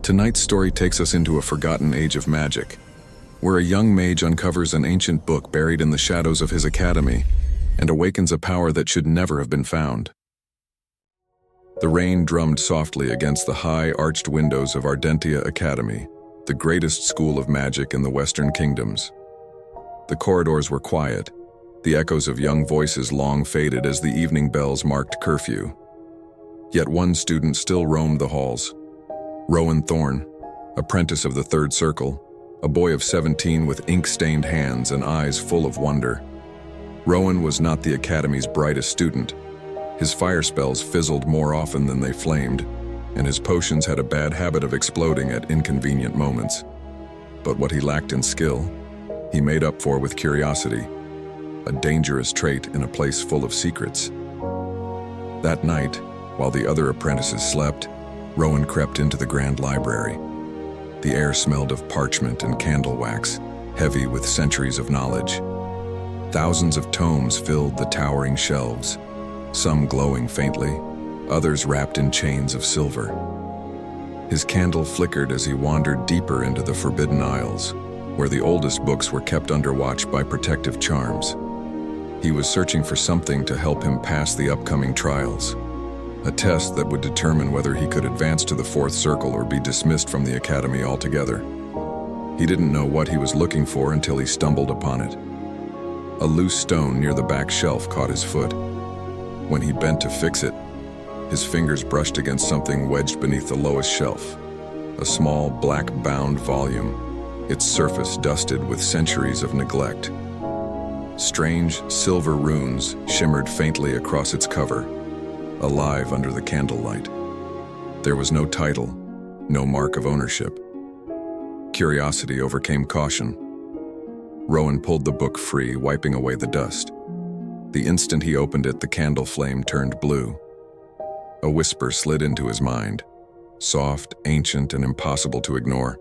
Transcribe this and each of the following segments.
Tonight's story takes us into a forgotten age of magic, where a young mage uncovers an ancient book buried in the shadows of his academy and awakens a power that should never have been found. The rain drummed softly against the high, arched windows of Ardentia Academy, the greatest school of magic in the Western Kingdoms. The corridors were quiet, the echoes of young voices long faded as the evening bells marked curfew. Yet one student still roamed the halls. Rowan Thorne, apprentice of the Third Circle, a boy of 17 with ink-stained hands and eyes full of wonder. Rowan was not the Academy's brightest student. His fire spells fizzled more often than they flamed, and his potions had a bad habit of exploding at inconvenient moments. But what he lacked in skill, he made up for with curiosity, a dangerous trait in a place full of secrets. That night, while the other apprentices slept, Rowan crept into the grand library. The air smelled of parchment and candle wax, heavy with centuries of knowledge. Thousands of tomes filled the towering shelves, some glowing faintly, others wrapped in chains of silver. His candle flickered as he wandered deeper into the forbidden aisles, where the oldest books were kept under watch by protective charms. He was searching for something to help him pass the upcoming trials, a test that would determine whether he could advance to the Fourth Circle or be dismissed from the Academy altogether. He didn't know what he was looking for until he stumbled upon it. A loose stone near the back shelf caught his foot. When he bent to fix it, his fingers brushed against something wedged beneath the lowest shelf, a small black-bound volume, its surface dusted with centuries of neglect. Strange silver runes shimmered faintly across its cover, alive under the candlelight. There was no title, no mark of ownership. Curiosity overcame caution. Rowan pulled the book free, wiping away the dust. The instant he opened it, the candle flame turned blue. A whisper slid into his mind, soft, ancient, and impossible to ignore.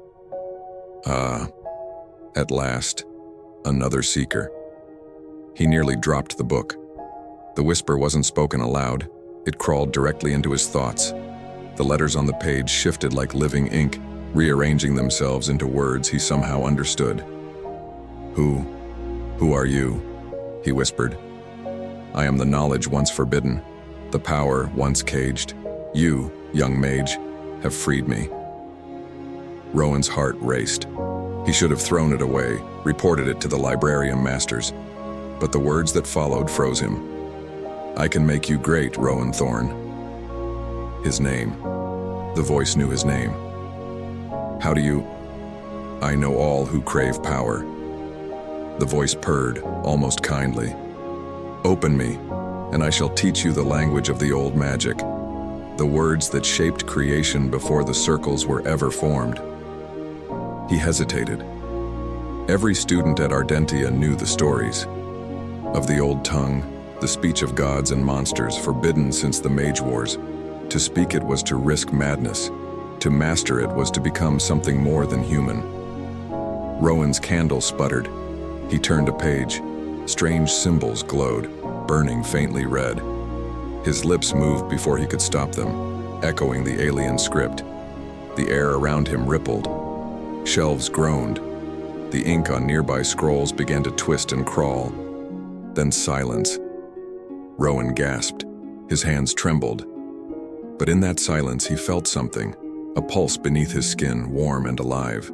At last, another seeker. He nearly dropped the book. The whisper wasn't spoken aloud. It crawled directly into his thoughts. The letters on the page shifted like living ink, rearranging themselves into words he somehow understood. Who are you? He whispered. I am the knowledge once forbidden, the power once caged. You, young mage, have freed me. Rowan's heart raced. He should have thrown it away, reported it to the librarian masters, but the words that followed froze him. I can make you great, Rowan Thorne. His name. The voice knew his name. How do you? I know all who crave power. The voice purred, almost kindly. Open me, and I shall teach you the language of the old magic, the words that shaped creation before the circles were ever formed. He hesitated. Every student at Ardentia knew the stories of the old tongue, the speech of gods and monsters forbidden since the Mage Wars. To speak it was to risk madness. To master it was to become something more than human. Rowan's candle sputtered. He turned a page. Strange symbols glowed, burning faintly red. His lips moved before he could stop them, echoing the alien script. The air around him rippled. Shelves groaned. The ink on nearby scrolls began to twist and crawl. Then silence. Rowan gasped. His hands trembled. But in that silence, he felt something, a pulse beneath his skin, warm and alive.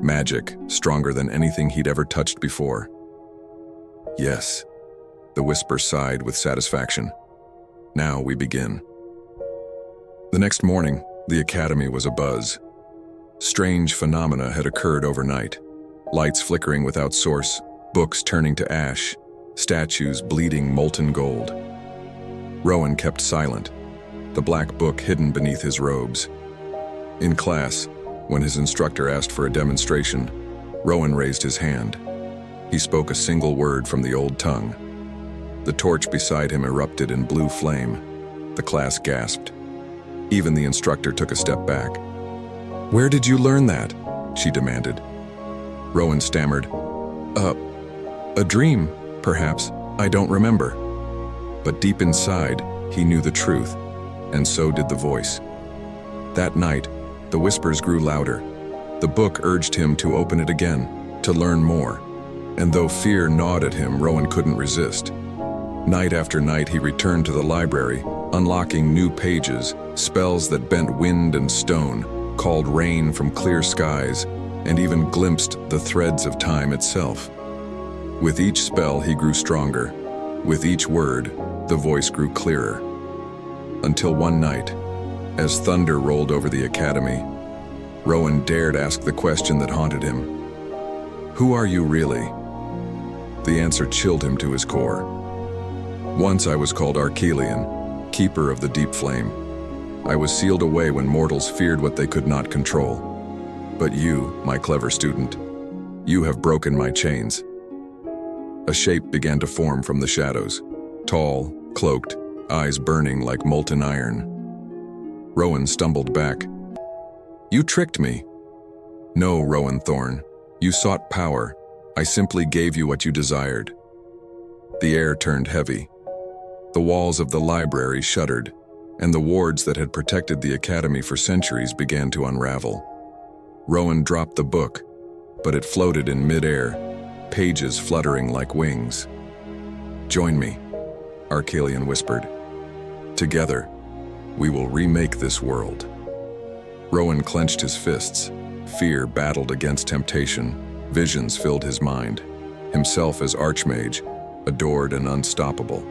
Magic, stronger than anything he'd ever touched before. Yes, the whisper sighed with satisfaction. Now we begin. The next morning, the academy was abuzz. Strange phenomena had occurred overnight. Lights flickering without source, books turning to ash, statues bleeding molten gold. Rowan kept silent, the black book hidden beneath his robes. In class, when his instructor asked for a demonstration, Rowan raised his hand. He spoke a single word from the old tongue. The torch beside him erupted in blue flame. The class gasped. Even the instructor took a step back. "Where did you learn that?" she demanded. Rowan stammered. A dream, perhaps. I don't remember." But deep inside, he knew the truth, and so did the voice. That night, The whispers grew louder. The book urged him to open it again, to learn more. And though fear gnawed at him, Rowan couldn't resist. Night after night he returned to the library, unlocking new pages, spells that bent wind and stone, called rain from clear skies, and even glimpsed the threads of time itself. With each spell he grew stronger. With each word, the voice grew clearer. Until one night, as thunder rolled over the academy, Rowan dared ask the question that haunted him. Who are you really? The answer chilled him to his core. Once I was called Archelion, keeper of the deep flame. I was sealed away when mortals feared what they could not control. But you, my clever student, you have broken my chains. A shape began to form from the shadows, tall, cloaked, eyes burning like molten iron. Rowan stumbled back. You tricked me. No, Rowan Thorne, you sought power. I simply gave you what you desired. The air turned heavy. The walls of the library shuddered, and the wards that had protected the academy for centuries began to unravel. Rowan dropped the book, but it floated in midair, pages fluttering like wings. Join me, Archelion whispered. Together, we will remake this world. Rowan clenched his fists. Fear battled against temptation. Visions filled his mind. Himself as Archmage, adored and unstoppable.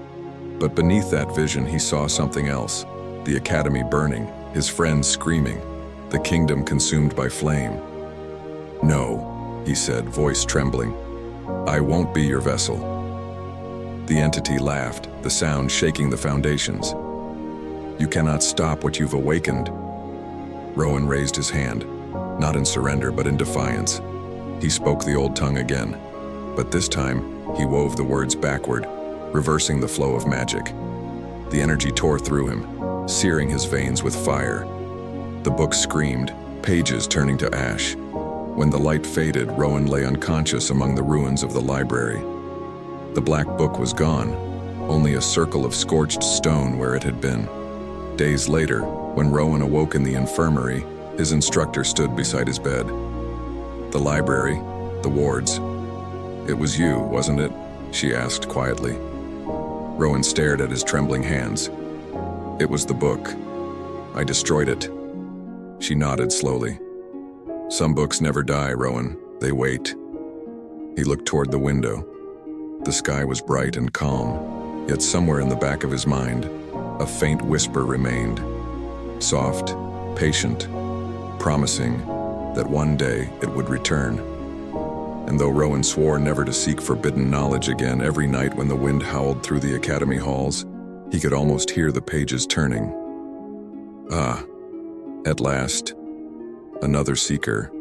But beneath that vision he saw something else. The academy burning, his friends screaming, the kingdom consumed by flame. No, he said, voice trembling. I won't be your vessel. The entity laughed, the sound shaking the foundations. You cannot stop what you've awakened. Rowan raised his hand, not in surrender but in defiance. He spoke the old tongue again, but this time he wove the words backward, reversing the flow of magic. The energy tore through him, searing his veins with fire. The book screamed, pages turning to ash. When the light faded, Rowan lay unconscious among the ruins of the library. The black book was gone, only a circle of scorched stone where it had been. Days later, when Rowan awoke in the infirmary, his instructor stood beside his bed. The library, the wards. It was you, wasn't it? She asked quietly. Rowan stared at his trembling hands. It was the book. I destroyed it. She nodded slowly. Some books never die, Rowan. They wait. He looked toward the window. The sky was bright and calm, yet somewhere in the back of his mind, a faint whisper remained. Soft, patient, promising that one day it would return. And though Rowan swore never to seek forbidden knowledge again, every night when the wind howled through the academy halls, he could almost hear the pages turning. Ah, at last, another seeker,